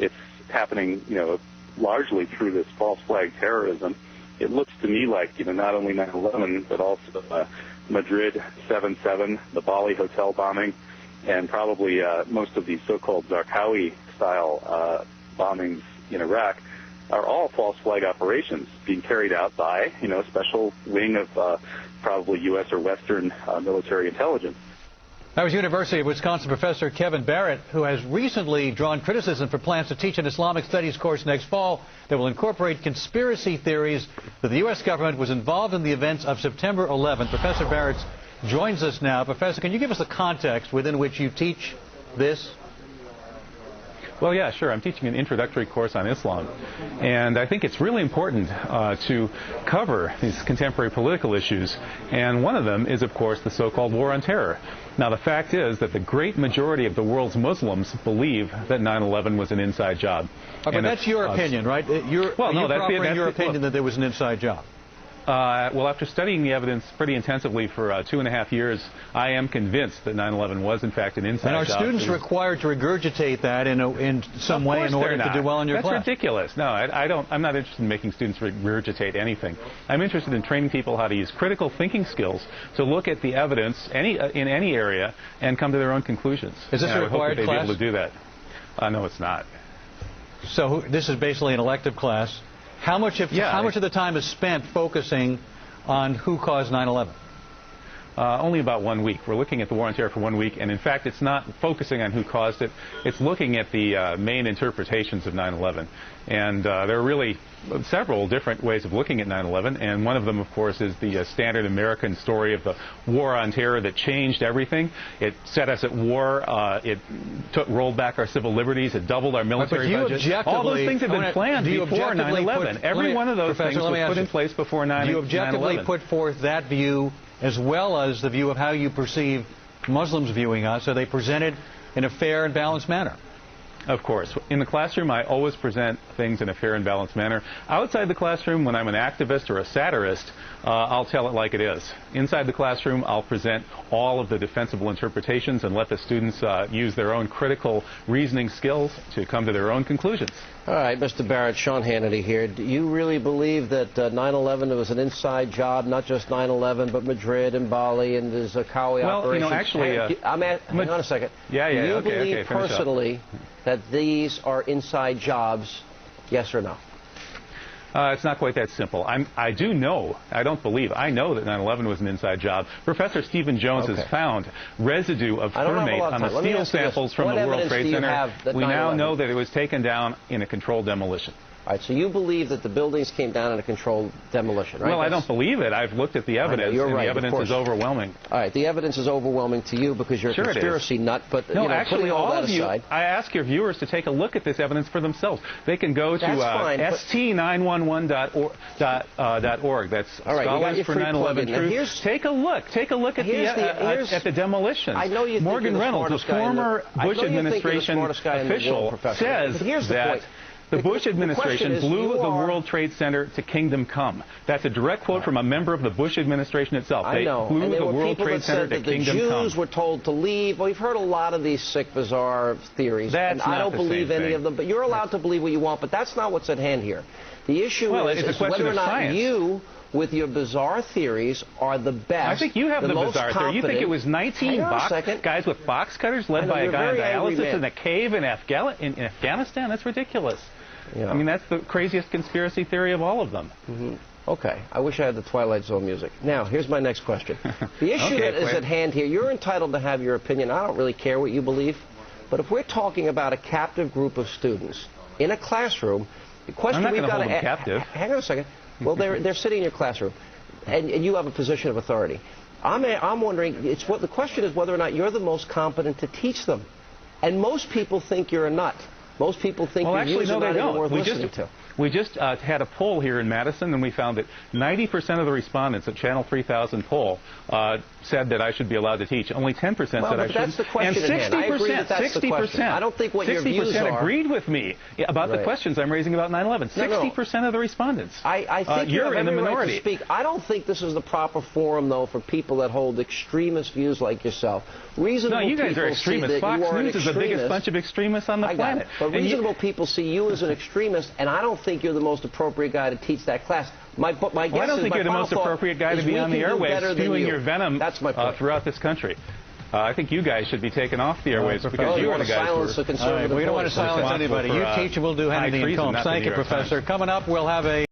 it's happening, largely through this false flag terrorism. It looks to me like, not only 9/11, but also Madrid 7/7, the Bali hotel bombing, and probably most of these so-called Zarqawi-style bombings in Iraq are all false flag operations being carried out by, a special wing of probably U.S. or Western military intelligence. That was University of Wisconsin professor Kevin Barrett, who has recently drawn criticism for plans to teach an Islamic studies course next fall that will incorporate conspiracy theories that the U.S. government was involved in the events of September 11th. Professor Barrett joins us now. Professor, can you give us the context within which you teach this? Well, yeah, sure. I'm teaching an introductory course on Islam, and I think it's really important to cover these contemporary political issues, and one of them is, of course, the so-called war on terror. Now, the fact is that the great majority of the world's Muslims believe that 9/11 was an inside job. But that's your opinion, right? You're offering your opinion that there was an inside job. Well, after studying the evidence pretty intensively for 2.5 years, I am convinced that 9/11 was, in fact, an inside job. And are students required to regurgitate that in some way in order to do well in your class? That's ridiculous. No, I'm not interested in making students regurgitate anything. I'm interested in training people how to use critical thinking skills to look at the evidence in any area and come to their own conclusions. Is this a required class? I hope that they'd be able to do that. No, it's not. So this is basically an elective class. How much of the time is spent focusing on who caused 9/11? Only about 1 week. We're looking at the war on terror for 1 week, and in fact, it's not focusing on who caused it. It's looking at the main interpretations of 9/11. And there are really several different ways of looking at 9/11, and one of them, of course, is the standard American story of the war on terror that changed everything. It set us at war. It rolled back our civil liberties. It doubled our military budget. All those things have been planned before 9/11. Every one of those things was put in place before 9/11. Do you objectively put forth that view as well as the view of how you perceive Muslims viewing us? Are they presented in a fair and balanced manner? Of course. In the classroom, I always present things in a fair and balanced manner. Outside the classroom, when I'm an activist or a satirist, I'll tell it like it is. Inside the classroom, I'll present all of the defensible interpretations and let the students use their own critical reasoning skills to come to their own conclusions. All right, Mr. Barrett, Sean Hannity here. Do you really believe that 9/11 was an inside job, not just 9/11, but Madrid and Bali and the Zarqawi operation? Well, actually... hang on a second. Do you believe personally that these are inside jobs, yes or no? It's not quite that simple. I do know, I don't believe, I know that 9/11 was an inside job. Professor Stephen Jones has found residue of thermate on the steel samples from the World Trade Center. We now know that it was taken down in a controlled demolition. All right, so you believe that the buildings came down in a controlled demolition, right? Well, I don't believe it. I've looked at the evidence, and the evidence is overwhelming. All right, the evidence is overwhelming to you because you're a conspiracy nut, but no, actually, all of you, I ask your viewers to take a look at this evidence for themselves. They can go to st911.org. That's Scholars for 9/11 Truth. Take a look. Take a look at the demolition. I know you think Morgan Reynolds, the former Bush administration official, says that the Bush administration blew the World Trade Center to kingdom come. That's a direct quote from a member of the Bush administration itself. They blew the World Trade Center to kingdom come. The Jews were told to leave. Well, we've heard a lot of these sick, bizarre theories. And I don't believe any of them. But you're allowed to believe what you want. But that's not what's at hand here. The issue is whether or not you, with your bizarre theories, are the best. I think you have the bizarre theory. You think it was 19 guys with box cutters led by a guy on dialysis in a cave in Afghanistan? That's ridiculous. Yeah. I mean, that's the craziest conspiracy theory of all of them. Okay. I wish I had the Twilight Zone music. Now, here's my next question. The issue that is at hand here, you're entitled to have your opinion. I don't really care what you believe. But if we're talking about a captive group of students in a classroom, the question we've got to ask... Hang on a second. Well, they're sitting in your classroom, and you have a position of authority. I'm wondering, the question is whether or not you're the most competent to teach them. And most people think you're a nut. Most people think your views are not even worth listening to. We just had a poll here in Madison, and we found that 90% of the respondents at Channel 3000 poll said that I should be allowed to teach. Only 10% said I shouldn't. That's the question. And 60%, I don't think what your views are. 60% agreed with me about the questions I'm raising about 9/11. 60% of the respondents. I think you're in the minority. Right to speak. I don't think this is the proper forum, though, for people that hold extremist views like yourself. Reasonable you guys are extremists. Fox News is the biggest bunch of extremists on the planet. But reasonable people see you as an extremist, and I don't think you're the most appropriate guy to teach that class. My guess I don't think you're the most appropriate guy to be on the airwaves spewing your venom throughout this country. I think you guys should be taken off the airwaves because you are the guys who are... We don't want to silence anybody. You teach and we'll do Hannity and Colmes. Thank you, Professor. Coming up, we'll have a...